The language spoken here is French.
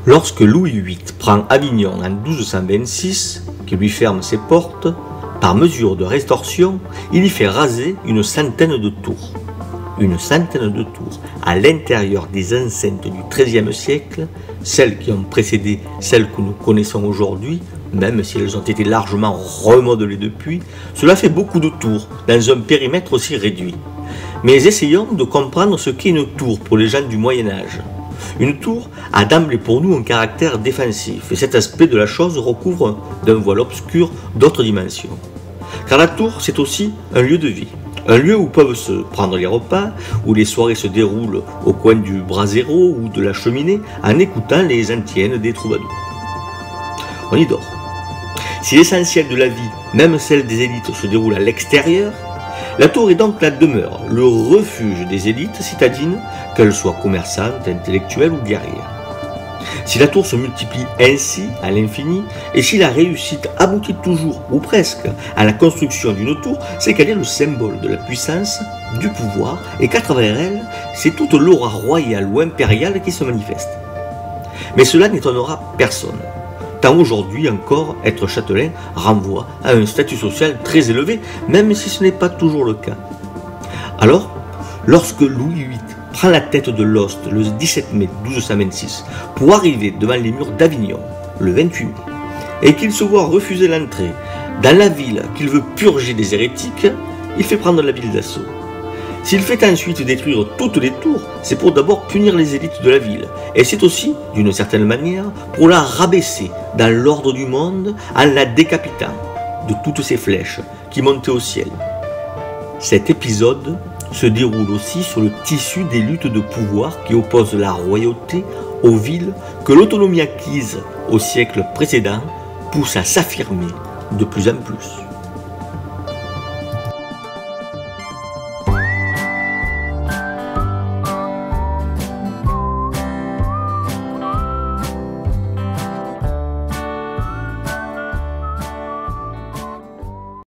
Lorsque Louis VIII prend Avignon en 1226, qui lui ferme ses portes, par mesure de rétorsion, il y fait raser une centaine de tours. Une centaine de tours à l'intérieur des enceintes du XIIIe siècle, celles qui ont précédé celles que nous connaissons aujourd'hui, même si elles ont été largement remodelées depuis, cela fait beaucoup de tours dans un périmètre aussi réduit. Mais essayons de comprendre ce qu'est une tour pour les gens du Moyen-Âge. Une tour a d'emblée pour nous un caractère défensif, et cet aspect de la chose recouvre d'un voile obscur d'autres dimensions. Car la tour, c'est aussi un lieu de vie, un lieu où peuvent se prendre les repas, où les soirées se déroulent au coin du brasero ou de la cheminée en écoutant les antiennes des troubadours. On y dort. Si l'essentiel de la vie, même celle des élites, se déroule à l'extérieur, la tour est donc la demeure, le refuge des élites citadines, qu'elles soient commerçantes, intellectuelles ou guerrières. Si la tour se multiplie ainsi à l'infini, et si la réussite aboutit toujours, ou presque, à la construction d'une tour, c'est qu'elle est le symbole de la puissance, du pouvoir, et qu'à travers elle, c'est toute l'aura royale ou impériale qui se manifeste. Mais cela n'étonnera personne. Tant aujourd'hui encore, être châtelain renvoie à un statut social très élevé, même si ce n'est pas toujours le cas. Alors, lorsque Louis VIII prend la tête de l'Ost le 17 mai 1226 pour arriver devant les murs d'Avignon le 28 mai, et qu'il se voit refuser l'entrée dans la ville qu'il veut purger des hérétiques, il fait prendre la ville d'assaut. S'il fait ensuite détruire toutes les tours, c'est pour d'abord punir les élites de la ville, et c'est aussi, d'une certaine manière, pour la rabaisser dans l'ordre du monde en la décapitant de toutes ces flèches qui montaient au ciel. Cet épisode se déroule aussi sur le tissu des luttes de pouvoir qui opposent la royauté aux villes que l'autonomie acquise au siècle précédent pousse à s'affirmer de plus en plus.